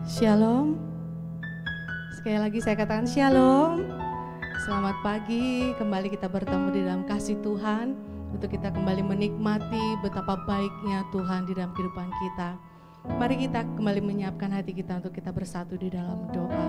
Shalom. Sekali lagi saya katakan shalom. Selamat pagi, kembali kita bertemu di dalam kasih Tuhan untuk kita kembali menikmati betapa baiknya Tuhan di dalam kehidupan kita. Mari kita kembali menyiapkan hati kita untuk kita bersatu di dalam doa.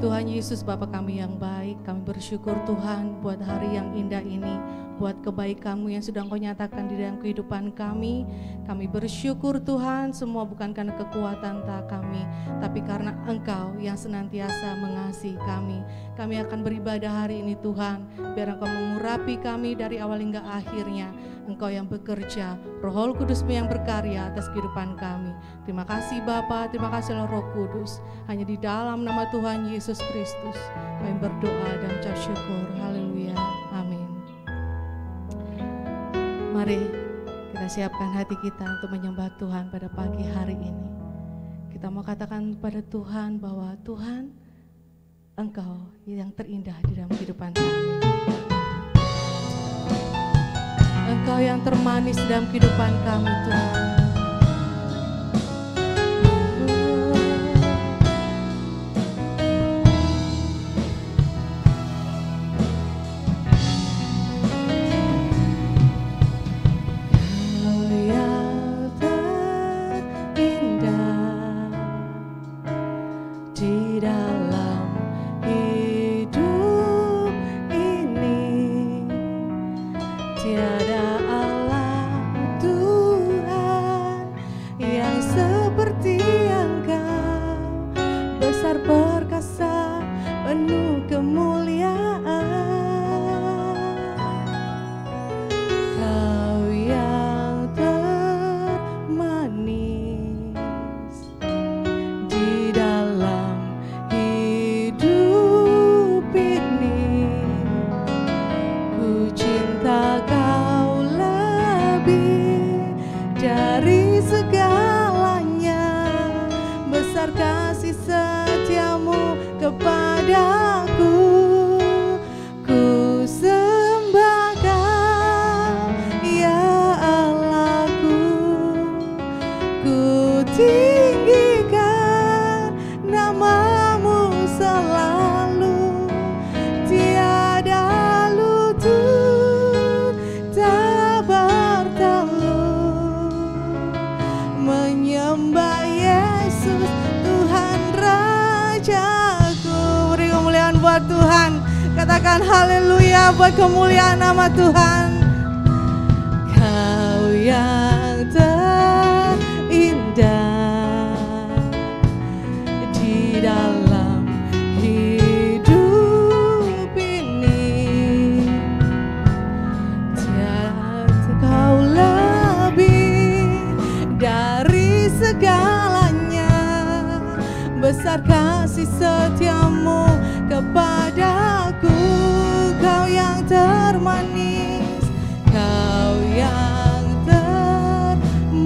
Tuhan Yesus Bapa kami yang baik, kami bersyukur Tuhan buat hari yang indah ini, buat kebaikan-Mu yang sudah Engkau nyatakan di dalam kehidupan kami. Kami bersyukur Tuhan, semua bukan karena kekuatan kami, tapi karena Engkau yang senantiasa mengasihi kami. Kami akan beribadah hari ini Tuhan, biar Engkau mengurapi kami dari awal hingga akhirnya. Engkau yang bekerja, Roh Kudus-Mu yang berkarya atas kehidupan kami. Terima kasih Bapa, terima kasih Roh Kudus. Hanya di dalam nama Tuhan Yesus Kristus kami berdoa dan ucap syukur. Haleluya, amin. Mari kita siapkan hati kita untuk menyembah Tuhan pada pagi hari ini. Kita mau katakan pada Tuhan bahwa Tuhan, Engkau yang terindah di dalam kehidupan kami. Engkau yang termanis dalam kehidupan kami Tuhan. Haleluya buat kemuliaan nama Tuhan. Kau yang terindah di dalam hidup ini, tiada Kau lebih dari segalanya. Besar kasih setiamu kepadaku. Kau yang termanis, Kau yang termanis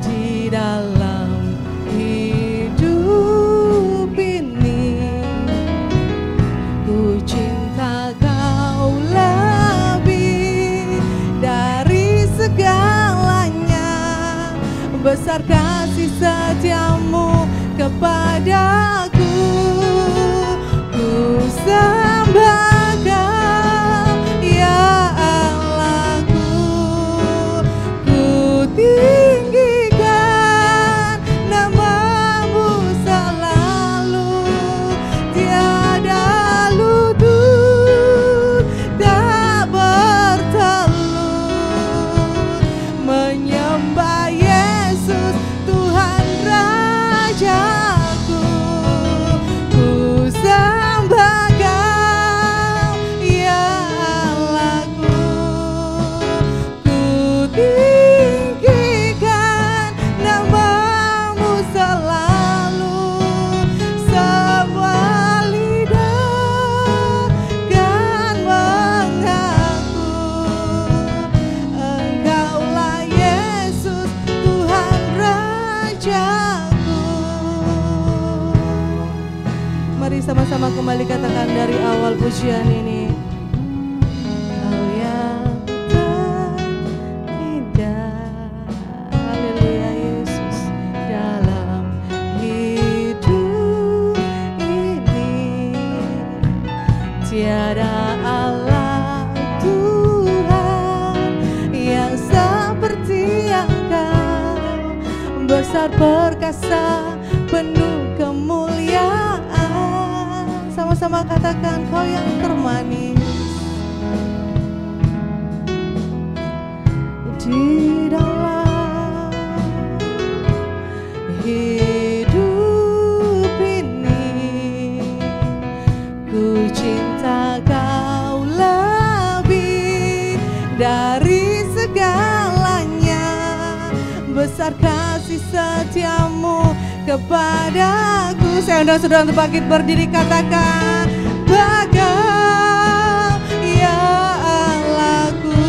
di dalam hidup ini. Ku cinta Kau lebih dari segalanya. Besar kasih setiamu kepadaku. Ku sembah Kau, ya Allahku. Ku tinggikan nama-Mu selalu. Tiada lutut tak bertelut menyembah Yesus Tuhan Rajaku. Ku sembah Kau, ya Allahku. Ku tinggikan nama-Mu selalu. Semua lidah kan mengaku Engkaulah Yesus Tuhan Rajaku. Mari sama-sama kembali katakan dari awal pujian ini. Kau yang terindah. Haleluya Yesus. kasih Engkau besar perkasa penuh kemuliaan. Sama-sama katakan, Kau yang termanis di dalam hidup ini. Ku cinta Kau lebih dari segalanya. Besar kasih setiamu kepadaku. Saya undang saudara untuk bangkit berdiri, katakan, Engkau ya Allahku.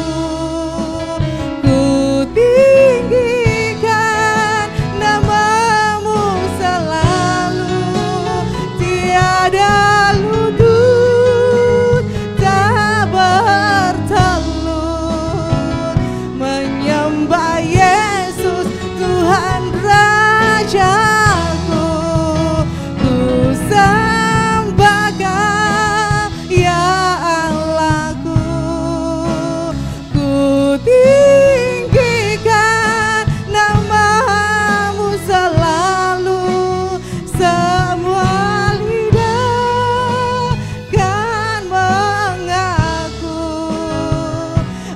Ku tinggikan namamu selalu, tiada lutut tak bertelut menyembah Yesus Tuhan Rajaku. Ku sembah Kau ya Allahku. Ku tinggikan namamu selalu, semua lidah kan mengaku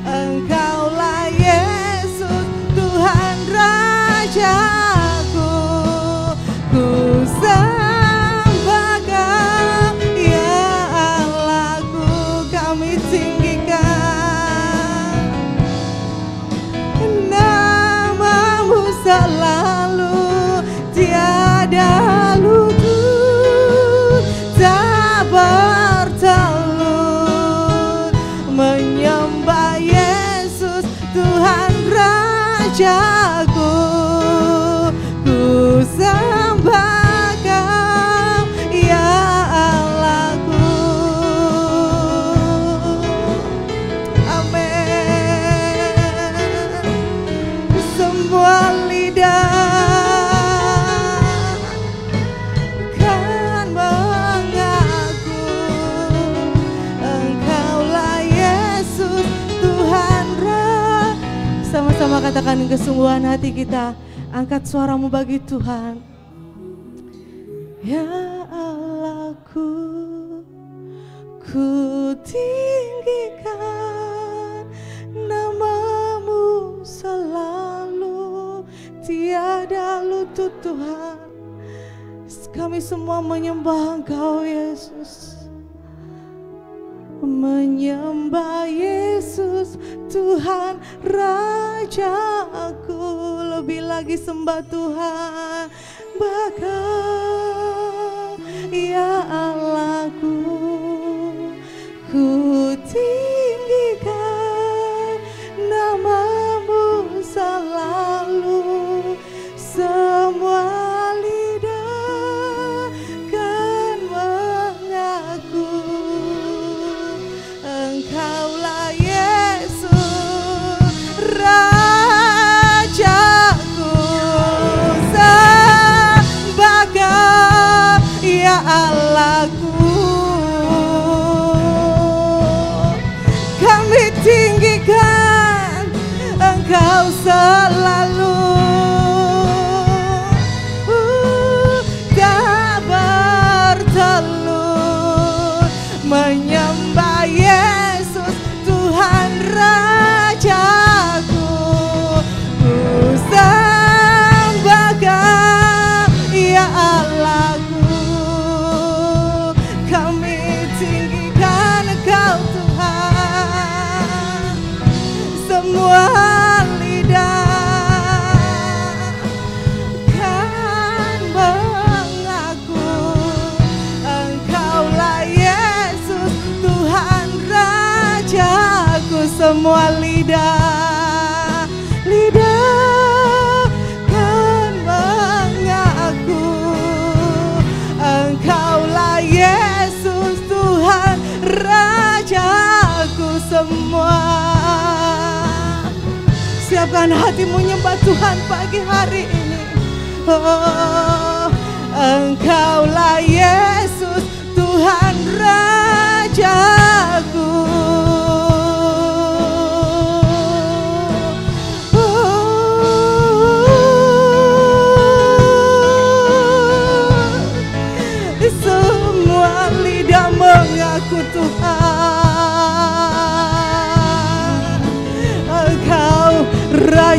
Engkaulah Yesus Tuhan Rajaku. Ku sembah Kau ya Allahku. Kami tinggikan namamu selalu, tiada lutut tak bertelut menyembah Yesus Tuhan Rajaku. Ku sembah Kau ya Allahku. Amin. Semua lidah kan mengaku Engkaulah Yesus Tuhan Raja. Sama-sama katakan kesungguhan hati kita. Angkat suaramu bagi Tuhan. Ya Allahku, ku tinggikan namamu selalu, tiada lutut Tuhan. Kami semua menyembah Engkau Yesus, menyembah Yesus Tuhan Rajaku. Lebih lagi sembah Tuhan, Engkau ya Allahku. Ku tinggikan namamu selalu, semua lidah kan mengaku Engkaulah Yesus Rajaku. Sembah Kau ya Allahku. Kami tinggikan Engkau selalu, tak bertelut menyembah Yesus Tuhan Rajaku. Ku sembah Kau ya Allahku. Kami tinggikan Engkau Tuhan. Semua lidah kan mengaku Engkaulah Yesus Tuhan Rajaku. Semua lidah kan mengaku Engkaulah Yesus Tuhan Rajaku. Semua siapkan hatimu nyembah Tuhan pagi hari ini. Oh, Engkaulah Yesus Tuhan Rajaku. Oh,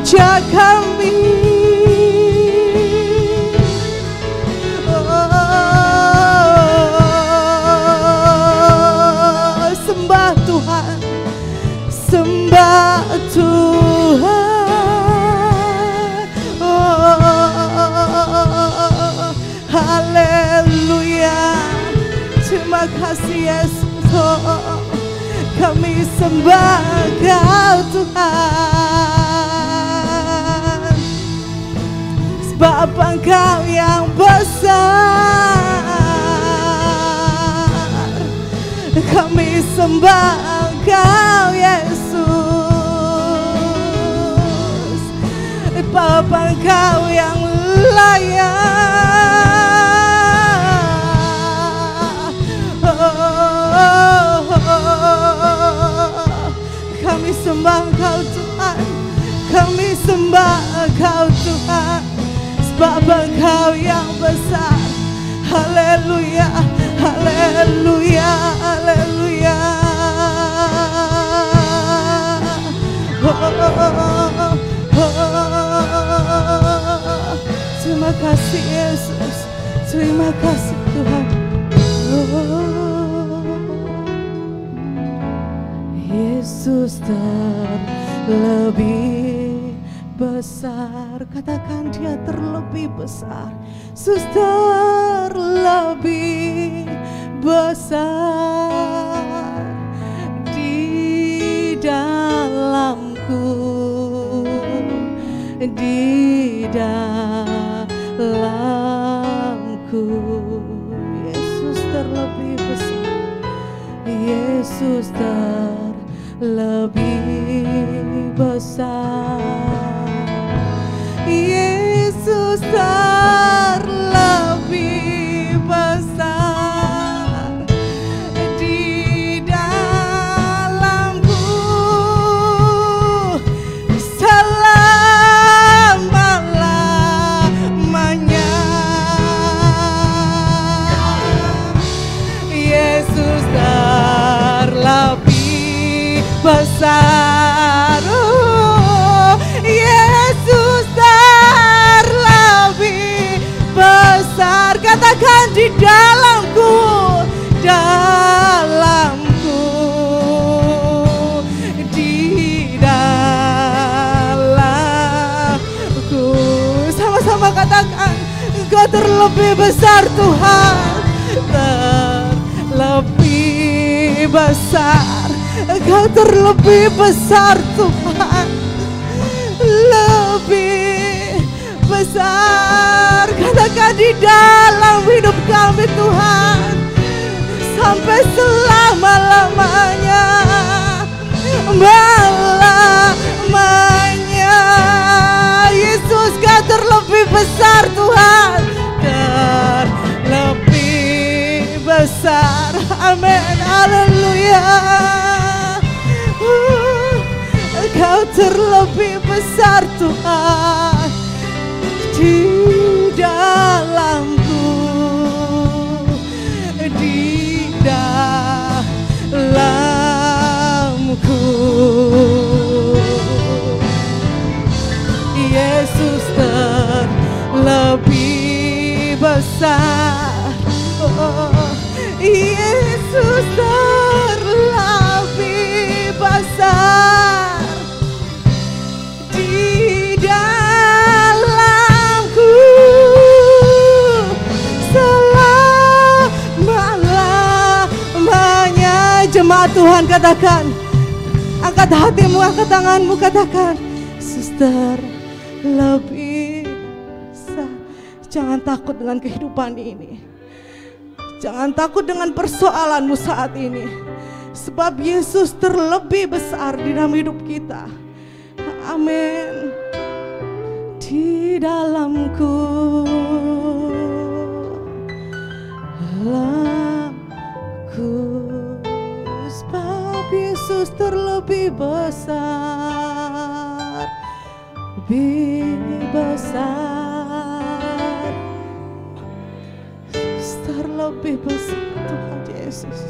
puja kami. Sembah Tuhan, sembah Tuhan. Haleluya. Terima kasih Yesus. Kami sembah Kau Tuhan, sebab Engkau yang besar. Kami sembah Engkau Yesus, Bapa Engkau yang layak. Kami sembah Engkau Tuhan, kami sembah Engkau Tuhan, sebab Engkau yang besar. Haleluya, haleluya, haleluya. Terima kasih Yesus, terima kasih Tuhan. Yesus terlebih besar, katakan Dia terlebih besar. Yesus terlebih besar di dalamku, di dalamku. Yesus terlebih besar, Yesus lebih besar. Yesus terlebih besar di dalamku selama-lamanya. Yesus terlebih besar, Yesus terlebih besar. Katakan di dalamku, dalamku, di dalamku. Sama-sama katakan, Engkau terlebih besar Tuhan, terlebih besar. Engkau terlebih besar Tuhan, lebih besar. Katakan di dalam hidup kami Tuhan, sampai selama-lamanya, malamanya. Yesus Kau terlebih besar Tuhan, terlebih besar. Amin, haleluya. Engkau terlebih besar Tuhan di dalamku, di dalamku. Yesus terlebih besar, Yesus terlebih besar di dalamku selama-lamanya. Jemaat Tuhan katakan, angkat hatimu, angkat tanganmu, katakan, Suster lebih besar. Jangan takut dengan kehidupan ini, jangan takut dengan persoalanmu saat ini, sebab Yesus terlebih besar di dalam hidup kita. Amin. Di dalamku, dalamku, sebab Yesus terlebih besar, lebih besar, terlebih besar Tuhan Yesus.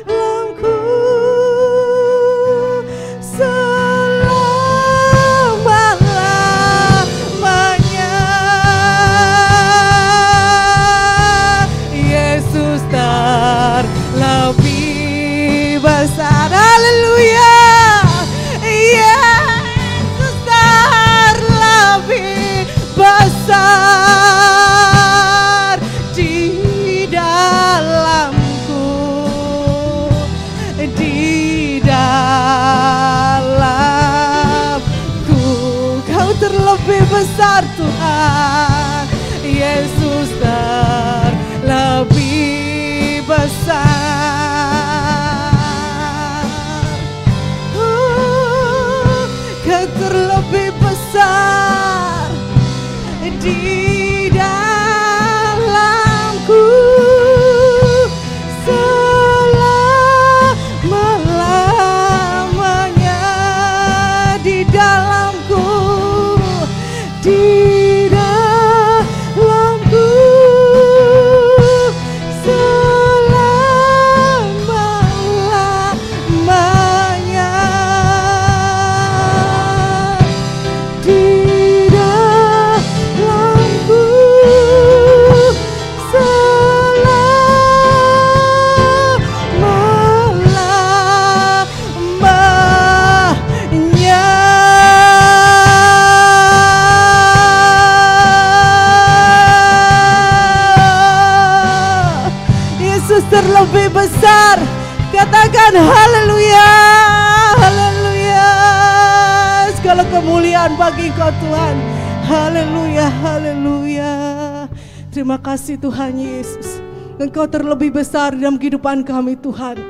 Dalamku haleluya. Yesus terlebih besar di dalamku, di dalamku. Kau terlebih besar Tuhan, Yesus terlebih besar. Kau terlebih besar di dalamku, selama-lamanya di dalamku, di dalamku, selama-lamanya di dalamku, selama-lamanya. Yesus terlebih besar. Katakan haleluya, haleluya. Segala kemuliaan bagi Kau Tuhan. Haleluya, haleluya. Terima kasih Tuhan Yesus. Engkau terlebih besar dalam kehidupan kami Tuhan.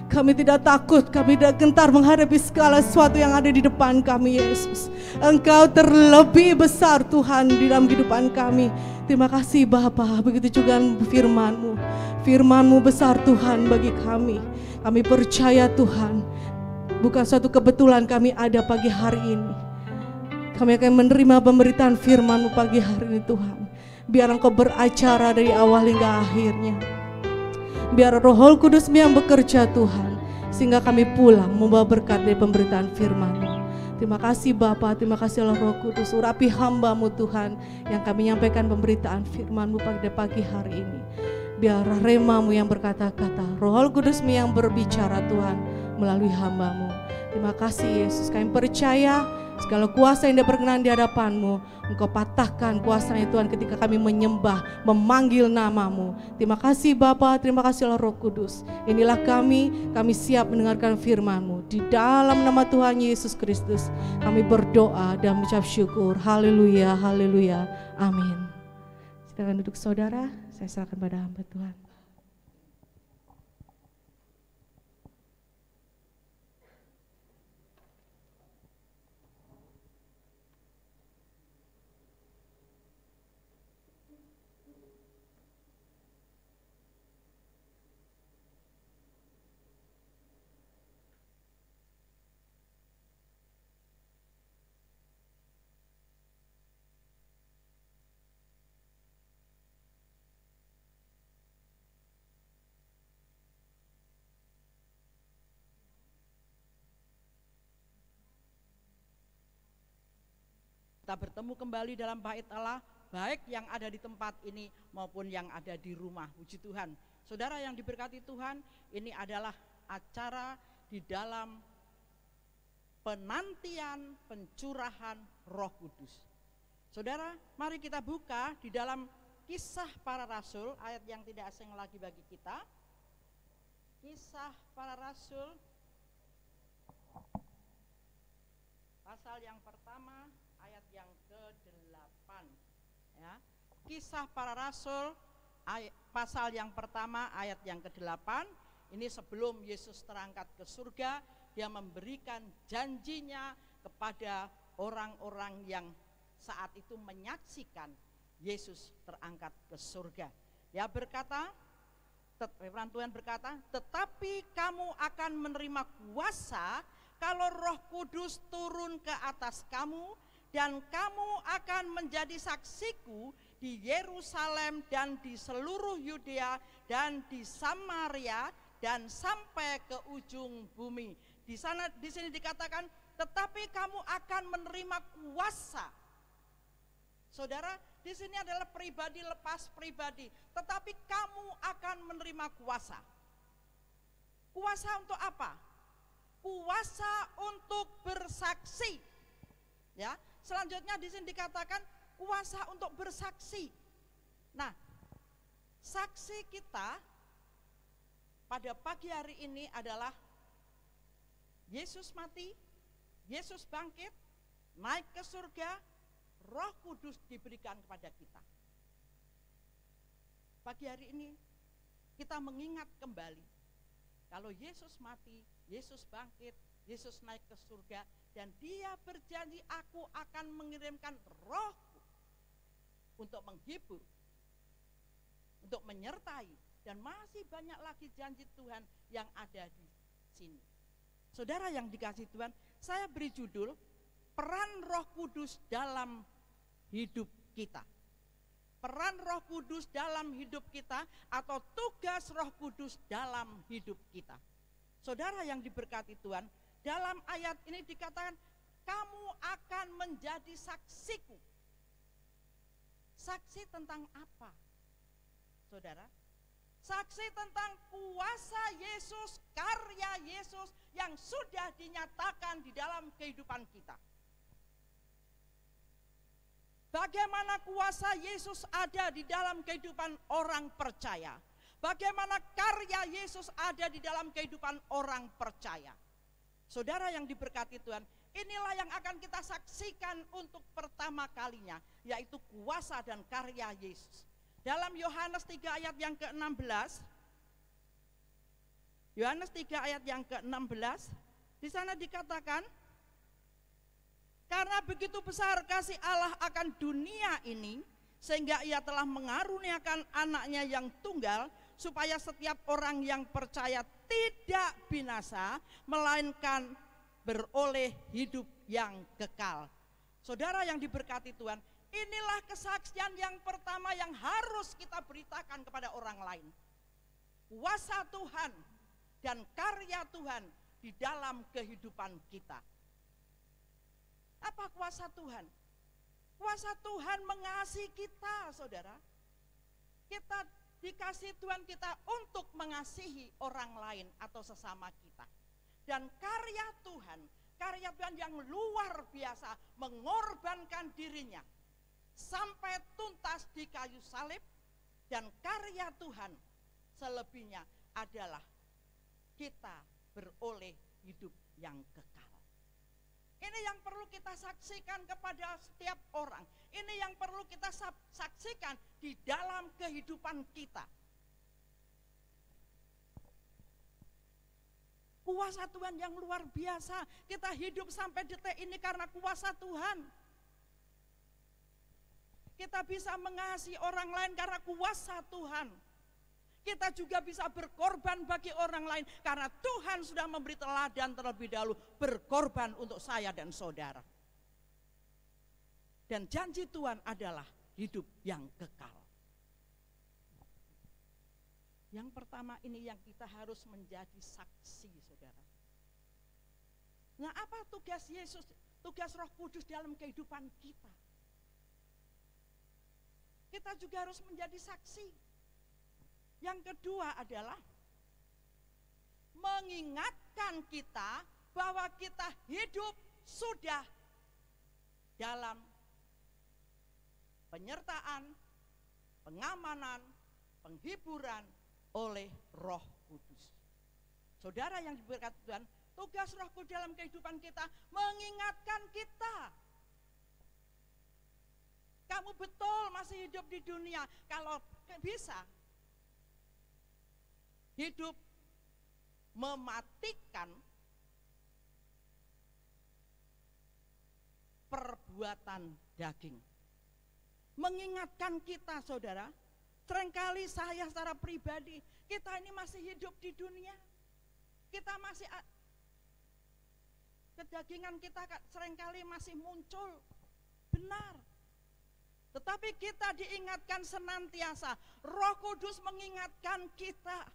Kami tidak takut, kami tidak gentar menghadapi segala sesuatu yang ada di depan kami Yesus. Engkau terlebih besar Tuhan di dalam kehidupan kami. Terima kasih Bapa, begitu juga firman-Mu. Firman-Mu besar Tuhan bagi kami. Kami percaya Tuhan, bukan suatu kebetulan kami ada pagi hari ini. Kami akan menerima pemberitaan firman-Mu pagi hari ini Tuhan. Biar Engkau beracara dari awal hingga akhirnya. Biar Roh Kudus yang bekerja Tuhan, sehingga kami pulang membawa berkat dari pemberitaan firman-Mu. Terima kasih Bapa, terima kasih Allah Roh Kudus. Urapi hamba-Mu Tuhan, yang kami nyampaikan pemberitaan firman-Mu pada pagi hari ini. Biar rema-Mu yang berkata-kata, Roh Kudus-Mu yang berbicara Tuhan melalui hamba-Mu. Terima kasih Yesus, kami percaya segala kuasa yang diperkenan di hadapan-Mu, Engkau patahkan kuasanya Tuhan ketika kami menyembah, memanggil nama-Mu. Terima kasih Bapa, terima kasih Allah Roh Kudus. Inilah kami siap mendengarkan firman-Mu. Di dalam nama Tuhan Yesus Kristus kami berdoa dan mengucap syukur. Haleluya, haleluya, amin. Silakan duduk saudara, saya serahkan pada hamba Tuhan. Kita bertemu kembali dalam bait Allah, baik yang ada di tempat ini maupun yang ada di rumah. Puji Tuhan. Saudara yang diberkati Tuhan, ini adalah acara di dalam penantian pencurahan Roh Kudus. Saudara, mari kita buka di dalam Kisah Para Rasul, ayat yang tidak asing lagi bagi kita. Kisah Para Rasul, pasal yang pertama, ayat yang ke-8 ya. Kisah Para Rasul pasal yang pertama ayat yang ke-8. Ini sebelum Yesus terangkat ke surga, dia memberikan janjinya kepada orang-orang yang saat itu menyaksikan Yesus terangkat ke surga. Dia berkata, firman Tuhan berkata, tetapi kamu akan menerima kuasa kalau Roh Kudus turun ke atas kamu, dan kamu akan menjadi saksiku di Yerusalem dan di seluruh Yudea dan di Samaria dan sampai ke ujung bumi. Di sini dikatakan, tetapi kamu akan menerima kuasa. Saudara, di sini adalah pribadi lepas pribadi, tetapi kamu akan menerima kuasa. Kuasa untuk apa? kuasa untuk bersaksi. Ya, selanjutnya di sini dikatakan kuasa untuk bersaksi. Nah, saksi kita pada pagi hari ini adalah Yesus mati, Yesus bangkit, naik ke surga, Roh Kudus diberikan kepada kita. Pagi hari ini kita mengingat kembali kalau Yesus mati, Yesus bangkit, Yesus naik ke surga, dan Dia berjanji, aku akan mengirimkan Roh-Ku untuk menghibur, untuk menyertai, dan masih banyak lagi janji Tuhan yang ada di sini. Saudara yang dikasihi Tuhan, saya beri judul peran Roh Kudus dalam hidup kita. Peran Roh Kudus dalam hidup kita, atau tugas Roh Kudus dalam hidup kita. Saudara yang diberkati Tuhan, dalam ayat ini dikatakan, kamu akan menjadi saksiku. Saksi tentang apa, saudara? Saksi tentang kuasa Yesus, karya Yesus yang sudah dinyatakan di dalam kehidupan kita. Bagaimana kuasa Yesus ada di dalam kehidupan orang percaya? Bagaimana karya Yesus ada di dalam kehidupan orang percaya? Saudara yang diberkati Tuhan, inilah yang akan kita saksikan untuk pertama kalinya, yaitu kuasa dan karya Yesus. Dalam Yohanes 3 ayat yang ke-16, Yohanes 3 ayat yang ke-16, di sana dikatakan, karena begitu besar kasih Allah akan dunia ini, sehingga Ia telah mengaruniakan anaknya yang tunggal, supaya setiap orang yang percaya tidak binasa, melainkan beroleh hidup yang kekal. Saudara yang diberkati Tuhan, inilah kesaksian yang pertama yang harus kita beritakan kepada orang lain. Kuasa Tuhan dan karya Tuhan di dalam kehidupan kita. Apa kuasa Tuhan? Kuasa Tuhan mengasihi kita, saudara. Kita dikasih Tuhan kita untuk mengasihi orang lain atau sesama kita. Dan karya Tuhan yang luar biasa, mengorbankan dirinya sampai tuntas di kayu salib. Dan karya Tuhan selebihnya adalah kita beroleh hidup yang kekal. Ini yang perlu kita saksikan kepada setiap orang. Ini yang perlu kita saksikan di dalam kehidupan kita. Kuasa Tuhan yang luar biasa. Kita hidup sampai detik ini karena kuasa Tuhan. Kita bisa mengasihi orang lain karena kuasa Tuhan. Kita juga bisa berkorban bagi orang lain karena Tuhan sudah memberi teladan terlebih dahulu berkorban untuk saya dan saudara. Dan janji Tuhan adalah hidup yang kekal. Yang pertama ini yang kita harus menjadi saksi, saudara. Nah, apa tugas Yesus, tugas Roh Kudus dalam kehidupan kita? Kita juga harus menjadi saksi. Yang kedua adalah mengingatkan kita bahwa kita hidup sudah dalam penyertaan, pengamanan, penghiburan oleh Roh Kudus. Saudara yang diberkati Tuhan, tugas Roh Kudus dalam kehidupan kita mengingatkan kita. Kamu betul masih hidup di dunia, kalau bisa hidup mematikan perbuatan daging. Mengingatkan kita, saudara, seringkali saya secara pribadi, kita ini masih hidup di dunia. Kita masih, kedagingan kita seringkali masih muncul, benar. Tetapi kita diingatkan senantiasa, Roh Kudus mengingatkan kita,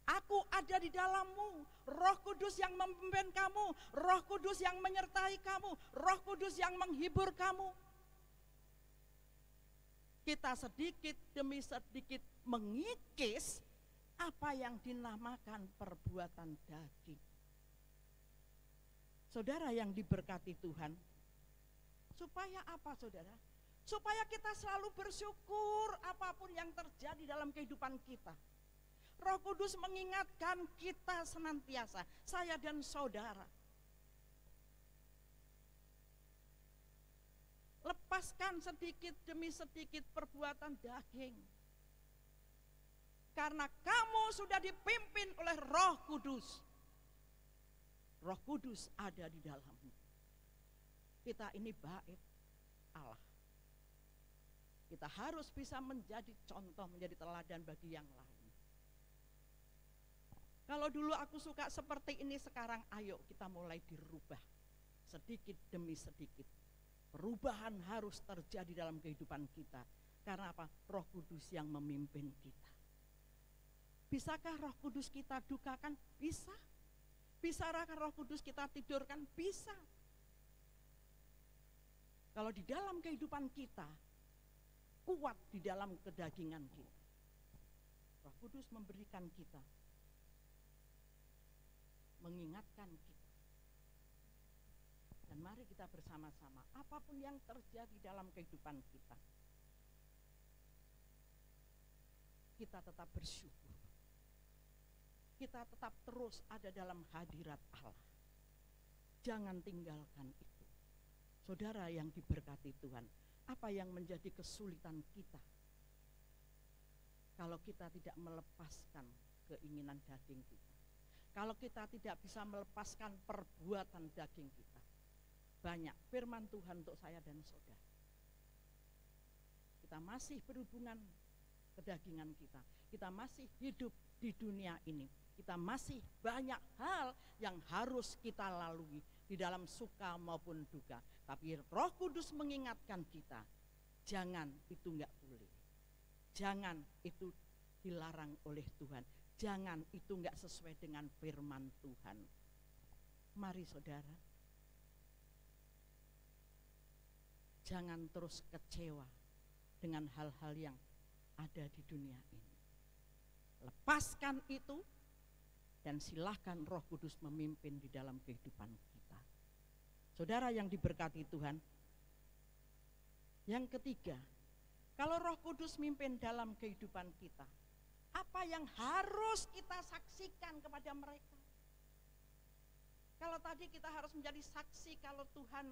aku ada di dalammu, Roh Kudus yang memimpin kamu, Roh Kudus yang menyertai kamu, Roh Kudus yang menghibur kamu. Kita sedikit demi sedikit mengikis apa yang dinamakan perbuatan daging. Saudara yang diberkati Tuhan, supaya apa saudara? Supaya kita selalu bersyukur apapun yang terjadi dalam kehidupan kita. Roh Kudus mengingatkan kita senantiasa, saya dan saudara. Lepaskan sedikit demi sedikit perbuatan daging. Karena kamu sudah dipimpin oleh Roh Kudus. Roh Kudus ada di dalammu. Kita ini bait Allah. Kita harus bisa menjadi contoh, menjadi teladan bagi yang lain. Kalau dulu aku suka seperti ini, sekarang ayo kita mulai dirubah. Sedikit demi sedikit. Perubahan harus terjadi dalam kehidupan kita. Karena apa? Roh Kudus yang memimpin kita. Bisakah Roh Kudus kita dukakan? Bisa. Bisakah Roh Kudus kita tidurkan? Bisa. Kalau di dalam kehidupan kita, kuat di dalam kedagingan kita, Roh Kudus memberikan kita, mengingatkan kita. Dan mari kita bersama-sama, apapun yang terjadi dalam kehidupan kita, kita tetap bersyukur. Kita tetap terus ada dalam hadirat Allah. Jangan tinggalkan itu. Saudara yang diberkati Tuhan, apa yang menjadi kesulitan kita? Kalau kita tidak melepaskan keinginan daging kita. Kalau kita tidak bisa melepaskan perbuatan daging kita. Banyak firman Tuhan untuk saya dan saudara. Kita masih berhubungan kedagingan kita. Kita masih hidup di dunia ini. Kita masih banyak hal yang harus kita lalui di dalam suka maupun duka. Tapi Roh Kudus mengingatkan kita, jangan itu enggak boleh. Jangan itu dilarang oleh Tuhan. Jangan itu enggak sesuai dengan firman Tuhan. Mari saudara, jangan terus kecewa dengan hal-hal yang ada di dunia ini. Lepaskan itu dan silahkan Roh Kudus memimpin di dalam kehidupan kita. Saudara yang diberkati Tuhan, yang ketiga, kalau Roh Kudus mimpin dalam kehidupan kita, apa yang harus kita saksikan kepada mereka? Kalau tadi kita harus menjadi saksi kalau Tuhan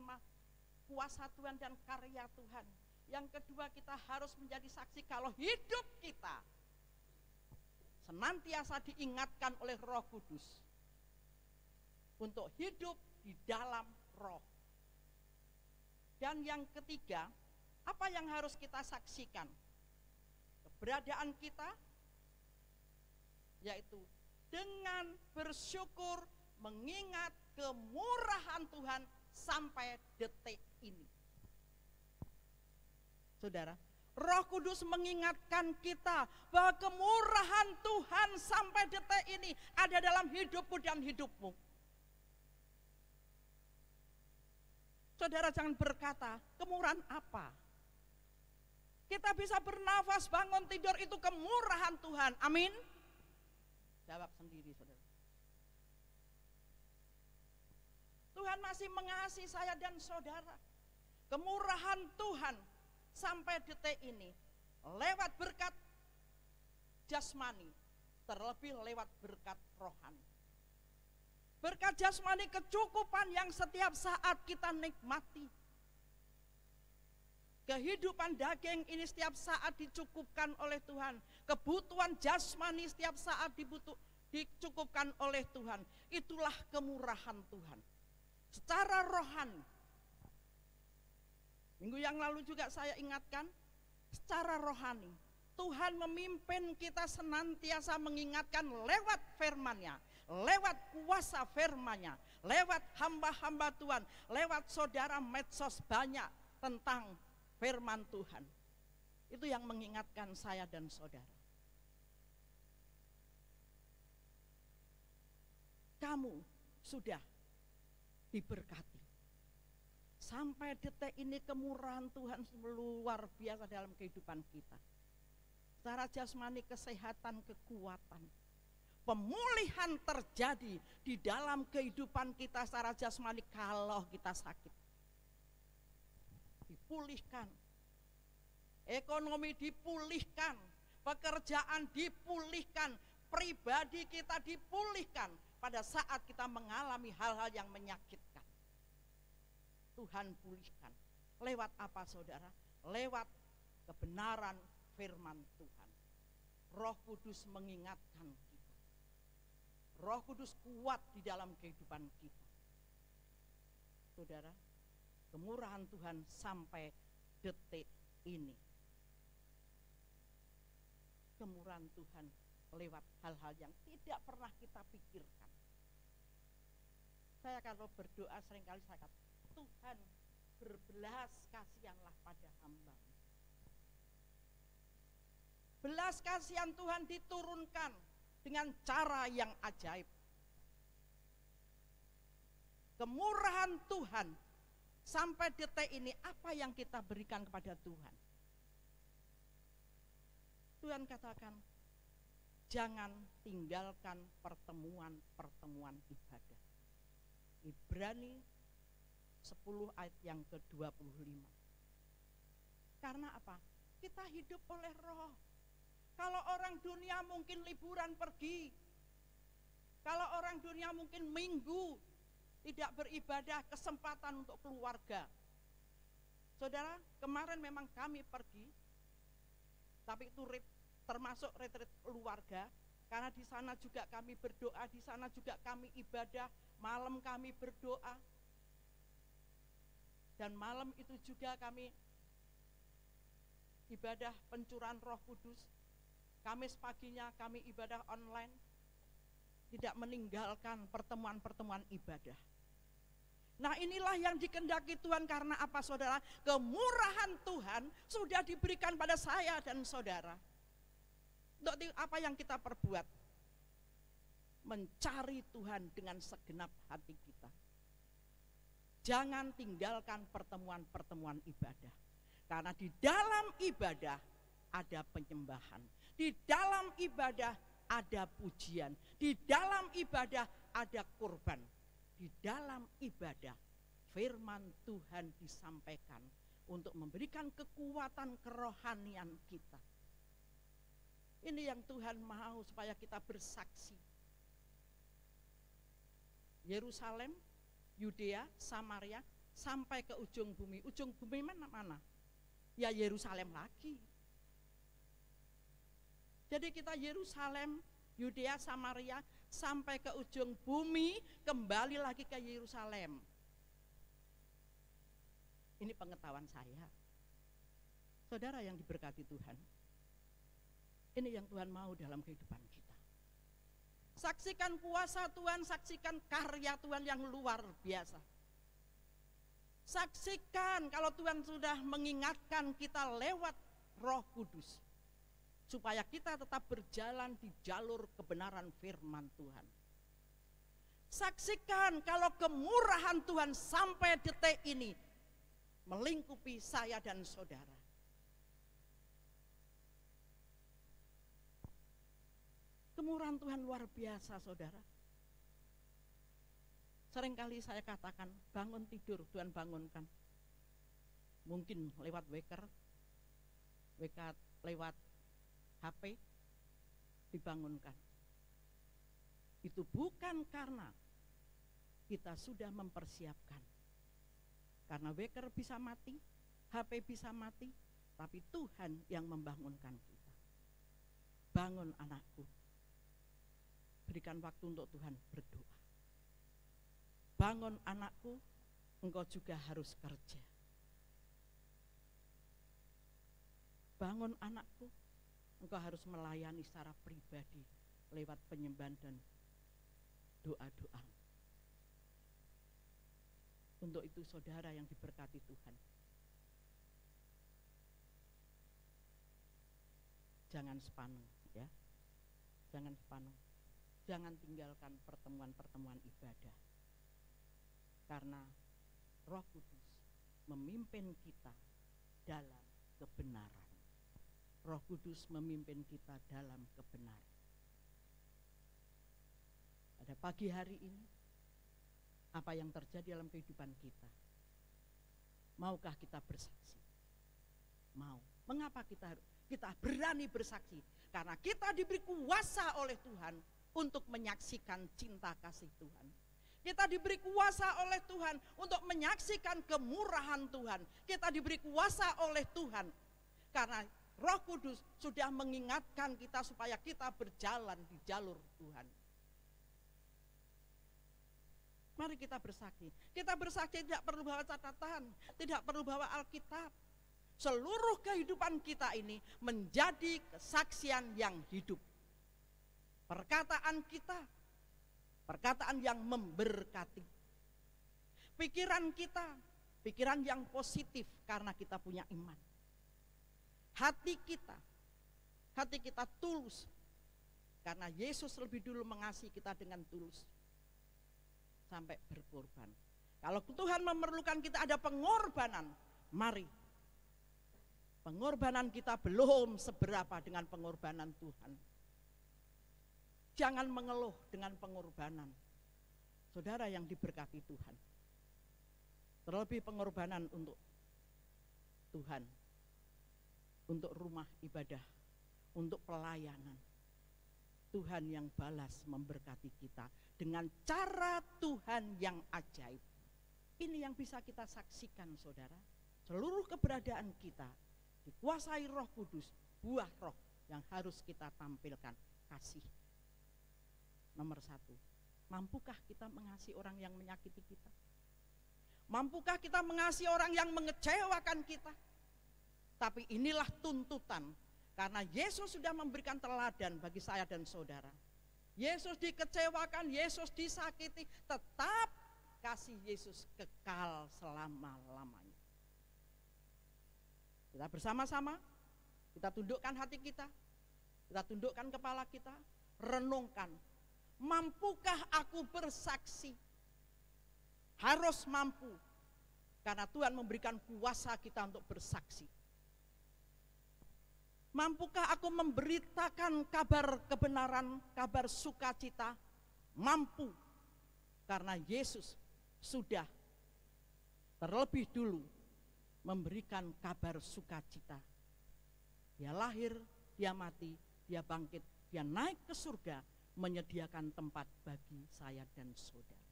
kuasa Tuhan dan karya Tuhan. Yang kedua, kita harus menjadi saksi kalau hidup kita senantiasa diingatkan oleh Roh Kudus untuk hidup di dalam Roh. Dan yang ketiga, apa yang harus kita saksikan? Keberadaan kita, yaitu dengan bersyukur mengingat kemurahan Tuhan sampai detik ini. Saudara, Roh Kudus mengingatkan kita bahwa kemurahan Tuhan sampai detik ini ada dalam hidupku dan hidupmu. Saudara jangan berkata, kemurahan apa? Kita bisa bernafas, bangun, tidur, itu kemurahan Tuhan. Amin. Jawab sendiri, saudara. Tuhan masih mengasihi saya dan saudara. Kemurahan Tuhan sampai detik ini lewat berkat jasmani, terlebih lewat berkat rohani. Berkat jasmani, kecukupan yang setiap saat kita nikmati. Kehidupan daging ini setiap saat dicukupkan oleh Tuhan. Kebutuhan jasmani setiap saat dicukupkan oleh Tuhan. Itulah kemurahan Tuhan. Secara rohani, minggu yang lalu juga saya ingatkan, secara rohani Tuhan memimpin kita senantiasa mengingatkan lewat firman-Nya, lewat kuasa firman-Nya, lewat hamba-hamba Tuhan, lewat saudara medsos banyak tentang firman Tuhan. Itu yang mengingatkan saya dan saudara. Kamu sudah diberkati. Sampai detik ini kemurahan Tuhan luar biasa dalam kehidupan kita. Secara jasmani, kesehatan, kekuatan, pemulihan terjadi di dalam kehidupan kita secara jasmani kalau kita sakit. Dipulihkan, ekonomi dipulihkan, pekerjaan dipulihkan, pribadi kita dipulihkan pada saat kita mengalami hal-hal yang menyakitkan. Tuhan pulihkan. Lewat apa saudara? Lewat kebenaran firman Tuhan. Roh Kudus mengingatkan kita. Roh Kudus kuat di dalam kehidupan kita. Saudara, kemurahan Tuhan sampai detik ini. Kemurahan Tuhan lewat hal-hal yang tidak pernah kita pikirkan. Saya kalau berdoa seringkali saya kata, Tuhan berbelas kasihanlah pada hamba. Belas kasihan Tuhan diturunkan dengan cara yang ajaib. Kemurahan Tuhan sampai detik ini, apa yang kita berikan kepada Tuhan? Tuhan katakan, jangan tinggalkan pertemuan-pertemuan ibadah. Ibrani 10 ayat yang ke-25. Karena apa? Kita hidup oleh roh. Kalau orang dunia mungkin liburan pergi. Kalau orang dunia mungkin minggu tidak beribadah, kesempatan untuk keluarga. Saudara, kemarin memang kami pergi, tapi itu termasuk retreat keluarga, karena di sana juga kami berdoa, di sana juga kami ibadah, malam kami berdoa. Dan malam itu juga kami ibadah pencurahan Roh Kudus. Kamis paginya kami ibadah online, tidak meninggalkan pertemuan-pertemuan ibadah. Nah, inilah yang dikehendaki Tuhan. Karena apa saudara? Kemurahan Tuhan sudah diberikan pada saya dan saudara. Untuk apa yang kita perbuat? Mencari Tuhan dengan segenap hati kita. Jangan tinggalkan pertemuan-pertemuan ibadah. Karena di dalam ibadah ada penyembahan. Di dalam ibadah ada pujian. Di dalam ibadah ada kurban. Di dalam ibadah firman Tuhan disampaikan untuk memberikan kekuatan kerohanian kita. Ini yang Tuhan mau supaya kita bersaksi. Yerusalem, Yudea, Samaria, sampai ke ujung bumi. Ujung bumi mana? Ya Yerusalem lagi. Jadi kita Yerusalem, Yudea, Samaria, sampai ke ujung bumi, kembali lagi ke Yerusalem. Ini pengetahuan saya. Saudara yang diberkati Tuhan, ini yang Tuhan mau dalam kehidupan kita. Saksikan kuasa Tuhan, saksikan karya Tuhan yang luar biasa. Saksikan kalau Tuhan sudah mengingatkan kita lewat Roh Kudus, supaya kita tetap berjalan di jalur kebenaran firman Tuhan. Saksikan kalau kemurahan Tuhan sampai detik ini melingkupi saya dan saudara. Kemurahan Tuhan luar biasa saudara. Seringkali saya katakan, bangun tidur, Tuhan bangunkan. Mungkin lewat weker, lewat HP, dibangunkan. Itu bukan karena kita sudah mempersiapkan. Karena weker bisa mati, HP bisa mati, tapi Tuhan yang membangunkan kita. Bangun anakku, berikan waktu untuk Tuhan berdoa. Bangun anakku, engkau juga harus kerja. Bangun anakku, engkau harus melayani secara pribadi lewat penyembahan dan doa-doa. Untuk itu saudara yang diberkati Tuhan, jangan sepaneng ya. Jangan sepaneng. Jangan tinggalkan pertemuan-pertemuan ibadah. Karena Roh Kudus memimpin kita dalam kebenaran. Roh Kudus memimpin kita dalam kebenaran. Pada pagi hari ini, apa yang terjadi dalam kehidupan kita? Maukah kita bersaksi? Mau. Mengapa kita berani bersaksi? Karena kita diberi kuasa oleh Tuhan untuk menyaksikan cinta kasih Tuhan. Kita diberi kuasa oleh Tuhan untuk menyaksikan kemurahan Tuhan. Kita diberi kuasa oleh Tuhan karena Roh Kudus sudah mengingatkan kita supaya kita berjalan di jalur Tuhan. Mari kita bersaksi. Kita bersaksi tidak perlu bawa catatan, tidak perlu bawa Alkitab. Seluruh kehidupan kita ini menjadi kesaksian yang hidup. Perkataan kita, perkataan yang memberkati. Pikiran kita, pikiran yang positif karena kita punya iman. Hati kita tulus karena Yesus lebih dulu mengasihi kita dengan tulus. Sampai berkorban. Kalau Tuhan memerlukan kita ada pengorbanan, mari. Pengorbanan kita belum seberapa dengan pengorbanan Tuhan. Jangan mengeluh dengan pengorbanan. Saudara yang diberkati Tuhan. Terlebih pengorbanan untuk Tuhan. Untuk rumah ibadah. Untuk pelayanan. Tuhan yang balas memberkati kita dengan cara Tuhan yang ajaib. Ini yang bisa kita saksikan, saudara. Seluruh keberadaan kita dikuasai Roh Kudus, buah roh yang harus kita tampilkan, kasih. Nomor 1, mampukah kita mengasihi orang yang menyakiti kita? Mampukah kita mengasihi orang yang mengecewakan kita? Tapi inilah tuntutan. Karena Yesus sudah memberikan teladan bagi saya dan saudara. Yesus dikecewakan, Yesus disakiti, tetap kasih Yesus kekal selama-lamanya. Kita bersama-sama, kita tundukkan hati kita tundukkan kepala kita, renungkan. Mampukah aku bersaksi? Harus mampu, karena Tuhan memberikan kuasa kita untuk bersaksi. Mampukah aku memberitakan kabar kebenaran, kabar sukacita? Mampu, karena Yesus sudah terlebih dulu memberikan kabar sukacita. Dia lahir, dia mati, dia bangkit, dia naik ke surga, menyediakan tempat bagi saya dan saudara.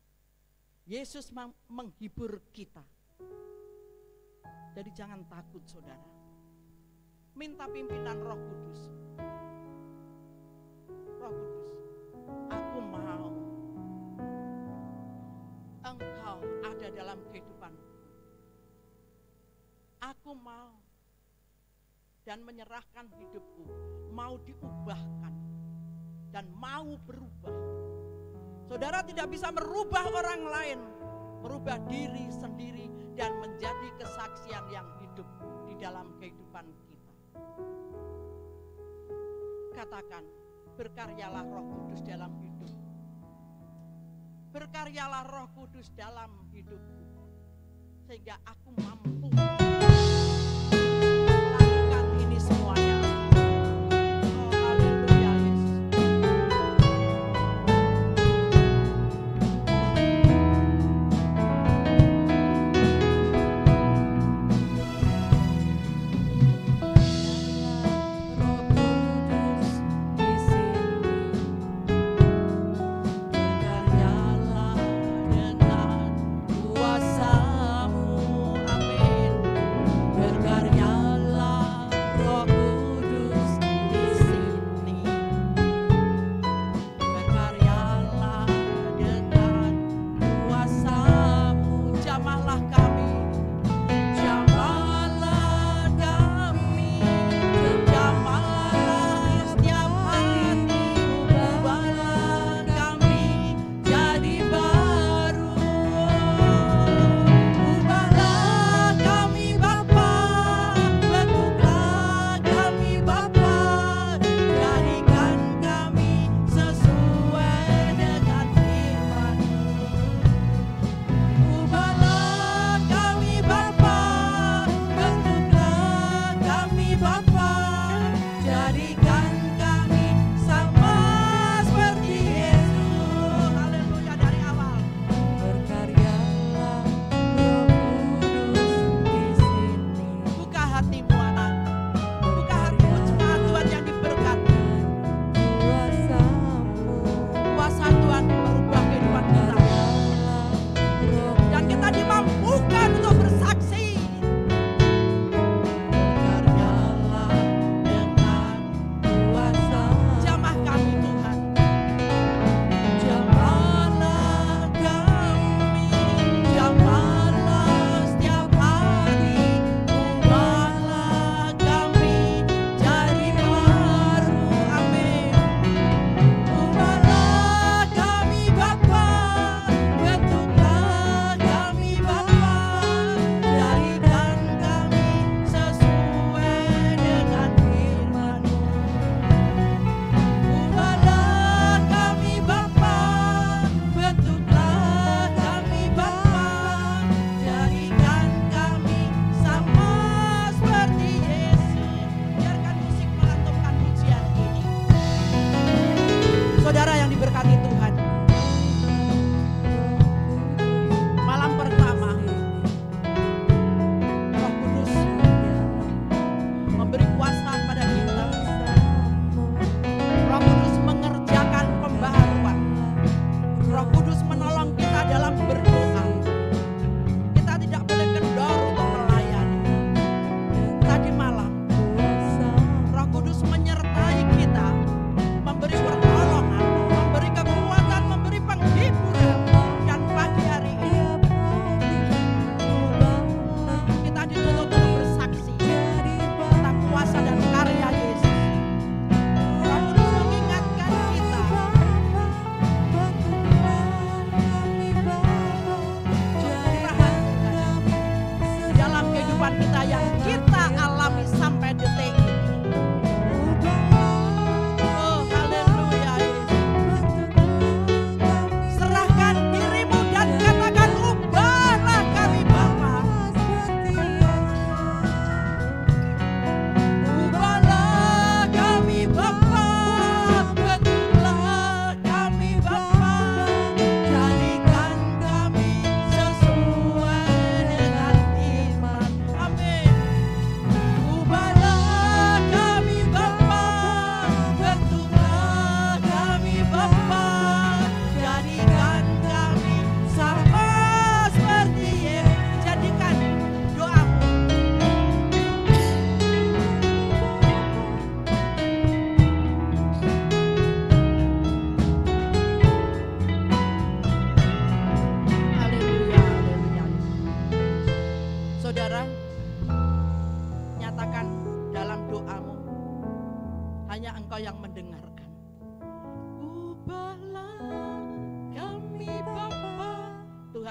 Yesus menghibur kita. Jadi jangan takut, saudara. Minta pimpinan Roh Kudus. Roh Kudus, aku mau Engkau ada dalam kehidupanku. Aku mau dan menyerahkan hidupku, mau diubahkan dan mau berubah. Saudara tidak bisa merubah orang lain, merubah diri sendiri dan menjadi kesaksian yang hidup di dalam kehidupan kita. Katakan, berkaryalah Roh Kudus dalam hidup. Berkaryalah Roh Kudus dalam hidupku, sehingga aku mampu melakukan ini semuanya. Oh, haleluya, Yesus. Berkaryalah dengan kuasa-Mu, amin.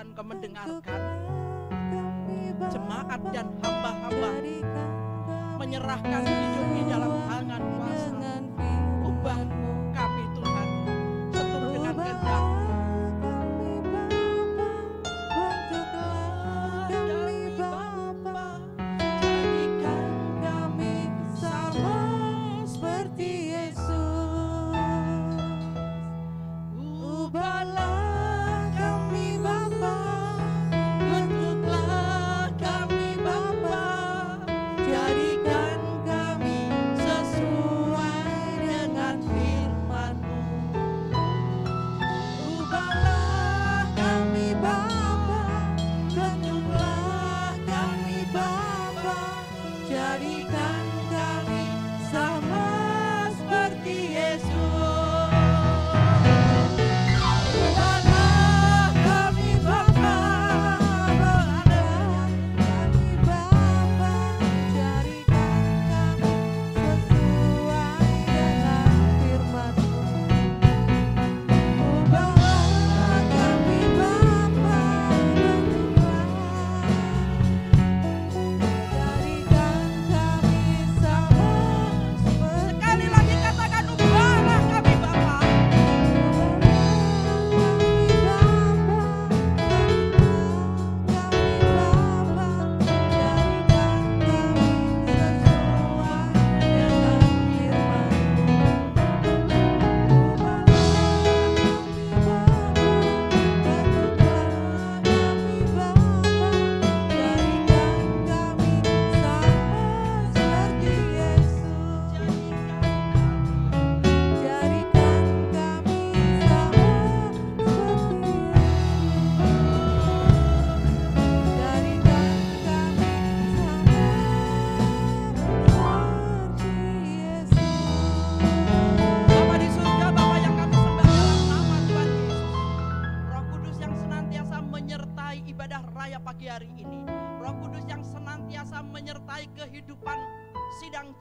Tuhan Engkau mendengarkan jemaat dan hamba-hamba menyerahkan hidup di dalam tangan kuasa. Ubah kami Tuhan seturut dengan kehendak.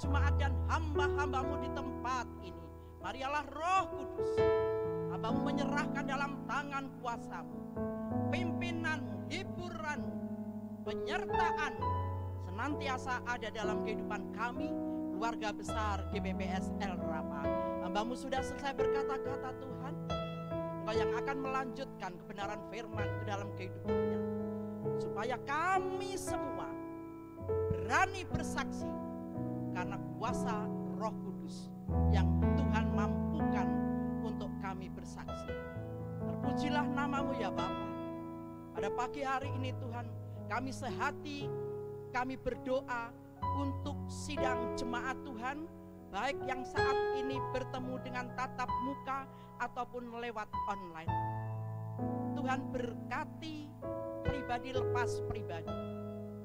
Jemaat dan hamba-hambamu di tempat ini. Marialah Roh Kudus, Hambamu menyerahkan dalam tangan kuasa-Mu pimpinanmu, hiburanmu, penyertaan senantiasa ada dalam kehidupan kami, keluarga besar GBPS El Rapa. Hambamu sudah selesai berkata-kata Tuhan, Engkau yang akan melanjutkan kebenaran firman ke dalam kehidupannya, supaya kami semua berani bersaksi karena kuasa Roh Kudus yang Tuhan mampukan untuk kami bersaksi. Terpujilah nama-Mu ya Bapa. Pada pagi hari ini Tuhan, kami sehati, kami berdoa untuk sidang jemaat Tuhan, baik yang saat ini bertemu dengan tatap muka ataupun lewat online. Tuhan berkati pribadi lepas pribadi.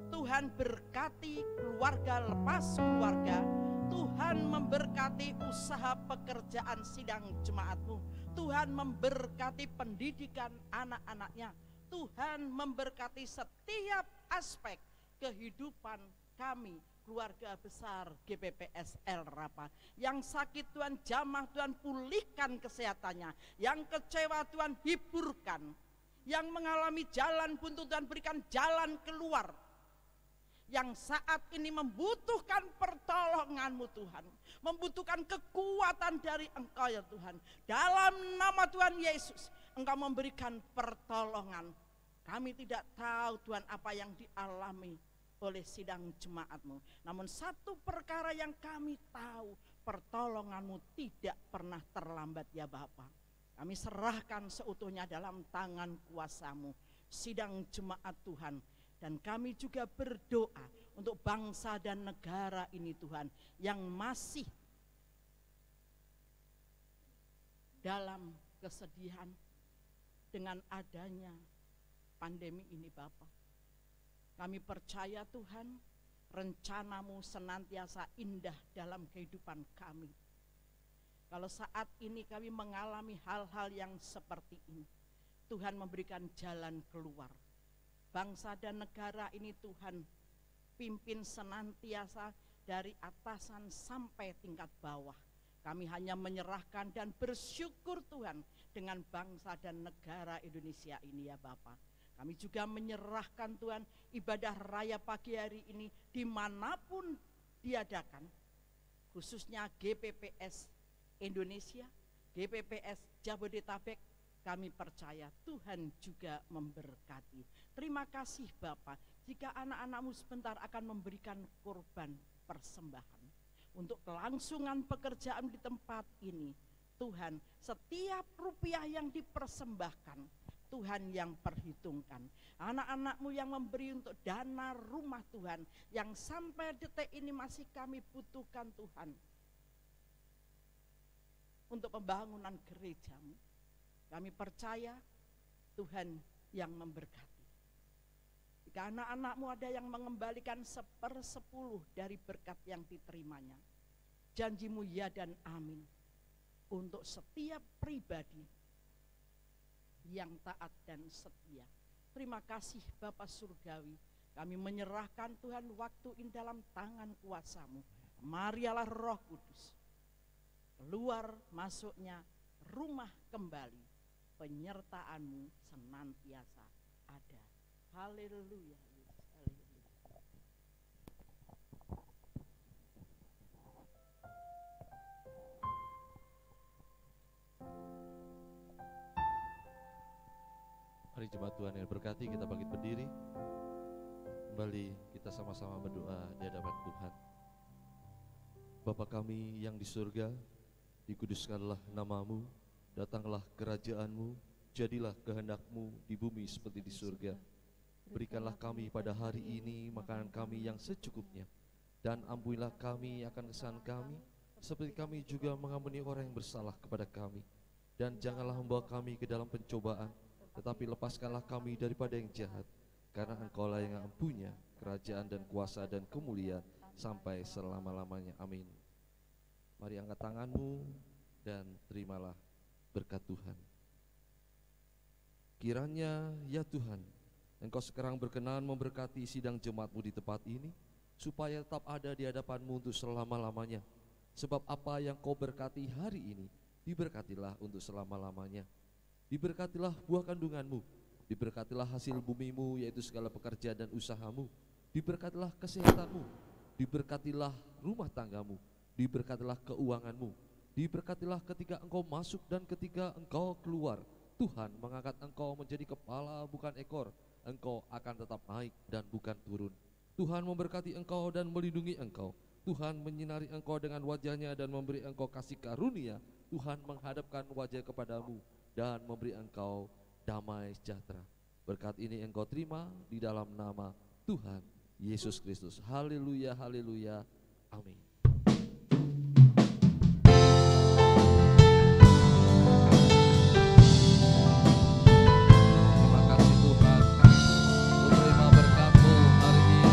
Tuhan berkati keluarga lepas keluarga. Tuhan memberkati usaha pekerjaan sidang jemaat-Mu. Tuhan memberkati pendidikan anak-anaknya. Tuhan memberkati setiap aspek kehidupan kami, keluarga besar GBPS El Rapa. Yang sakit Tuhan jamah, Tuhan pulihkan kesehatannya. Yang kecewa Tuhan hiburkan. Yang mengalami jalan buntu Tuhan berikan jalan keluar. Yang saat ini membutuhkan pertolongan-Mu Tuhan, membutuhkan kekuatan dari Engkau ya Tuhan. Dalam nama Tuhan Yesus, Engkau memberikan pertolongan. Kami tidak tahu Tuhan apa yang dialami oleh sidang jemaat-Mu. Namun satu perkara yang kami tahu, pertolongan-Mu tidak pernah terlambat ya Bapa. Kami serahkan seutuhnya dalam tangan kuasa-Mu, sidang jemaat Tuhan. Dan kami juga berdoa untuk bangsa dan negara ini Tuhan, yang masih dalam kesedihan dengan adanya pandemi ini Bapa. Kami percaya Tuhan, rencana-Mu senantiasa indah dalam kehidupan kami. Kalau saat ini kami mengalami hal-hal yang seperti ini, Tuhan memberikan jalan keluar. Bangsa dan negara ini Tuhan pimpin senantiasa dari atasan sampai tingkat bawah. Kami hanya menyerahkan dan bersyukur Tuhan dengan bangsa dan negara Indonesia ini ya Bapa. Kami juga menyerahkan Tuhan ibadah raya pagi hari ini dimanapun diadakan, khususnya GPPS Indonesia, GPPS Jabodetabek. Kami percaya Tuhan juga memberkati. Terima kasih Bapak, jika anak-anakmu sebentar akan memberikan korban persembahan untuk kelangsungan pekerjaan di tempat ini. Tuhan, setiap rupiah yang dipersembahkan Tuhan yang perhitungkan. Anak-anakmu yang memberi untuk dana rumah Tuhan, yang sampai detik ini masih kami butuhkan Tuhan, untuk pembangunan gerejamu. Kami percaya Tuhan yang memberkati. Jika anak-anakmu ada yang mengembalikan 1/10 dari berkat yang diterimanya, janjimu ya dan amin untuk setiap pribadi yang taat dan setia. Terima kasih Bapa Surgawi, kami menyerahkan Tuhan waktu ini dalam tangan kuasa-Mu. Marialah Roh Kudus, keluar masuknya rumah kembali, penyertaan-Mu senantiasa ada. Haleluya. Mari jemaat Tuhan yang berkati, kita bangkit berdiri. Kembali kita sama-sama berdoa di hadapan Tuhan. Bapa kami yang di surga, dikuduskanlah nama-Mu, datanglah kerajaan-Mu, jadilah kehendak-Mu di bumi seperti di surga. Berikanlah kami pada hari ini makanan kami yang secukupnya, dan ampunilah kami akan kesalahan kami, seperti kami juga mengampuni orang yang bersalah kepada kami. Dan janganlah membawa kami ke dalam pencobaan, tetapi lepaskanlah kami daripada yang jahat, karena Engkau-lah yang mempunyai kerajaan dan kuasa dan kemuliaan sampai selama-lamanya. Amin. Mari angkat tanganmu dan terimalah berkat Tuhan. Kiranya ya Tuhan, Engkau sekarang berkenan memberkati sidang jemaat-Mu di tempat ini, supaya tetap ada di hadapan-Mu untuk selama-lamanya. Sebab apa yang Kau berkati hari ini, diberkatilah untuk selama-lamanya. Diberkatilah buah kandungan-Mu, diberkatilah hasil bumi-Mu, yaitu segala pekerjaan dan usaha-Mu. Diberkatilah kesehatan-Mu, diberkatilah rumah tangga-Mu, diberkatilah keuangan-Mu, diberkatilah ketika Engkau masuk dan ketika Engkau keluar. Tuhan mengangkat Engkau menjadi kepala bukan ekor, Engkau akan tetap naik dan bukan turun. Tuhan memberkati Engkau dan melindungi Engkau. Tuhan menyinari Engkau dengan wajah-Nya dan memberi Engkau kasih karunia. Tuhan menghadapkan wajah kepadamu dan memberi Engkau damai sejahtera. Berkat ini Engkau terima di dalam nama Tuhan Yesus Kristus. Haleluya, haleluya, amin. Terima kasih Tuhan, ku terima berkat-Mu hari ini.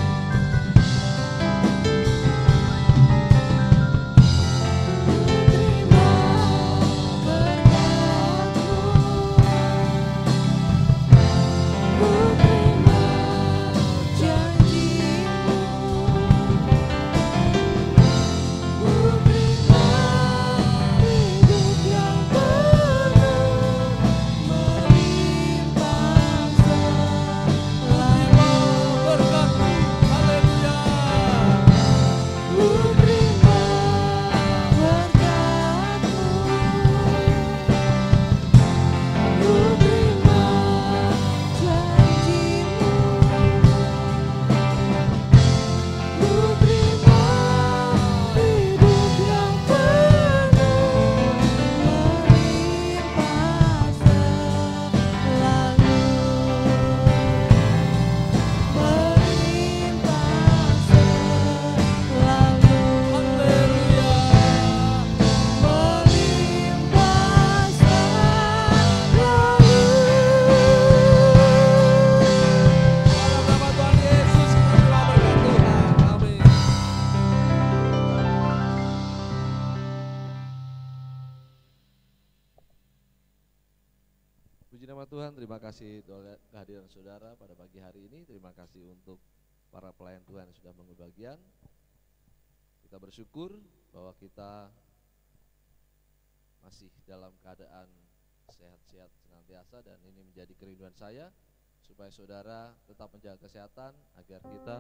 Puji nama Tuhan, terima kasih untuk kehadiran saudara pada pagi hari ini. Terima kasih untuk para pelayan Tuhan yang sudah mengambil bagian. Kita bersyukur bahwa kita masih dalam keadaan sehat-sehat senantiasa, dan ini menjadi kerinduan saya supaya saudara tetap menjaga kesehatan agar kita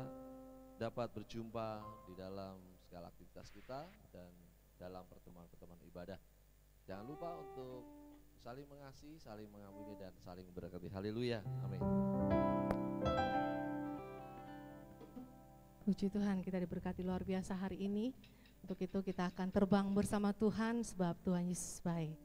dapat berjumpa di dalam segala aktivitas kita dan dalam pertemuan-pertemuan ibadah. Jangan lupa untuk saling mengasihi, saling mengampuni, dan saling memberkati. Haleluya, amin. Puji Tuhan, kita diberkati luar biasa hari ini. Untuk itu kita akan terbang bersama Tuhan sebab Tuhan Yesus baik.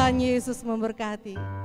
Tuhan Yesus memberkati.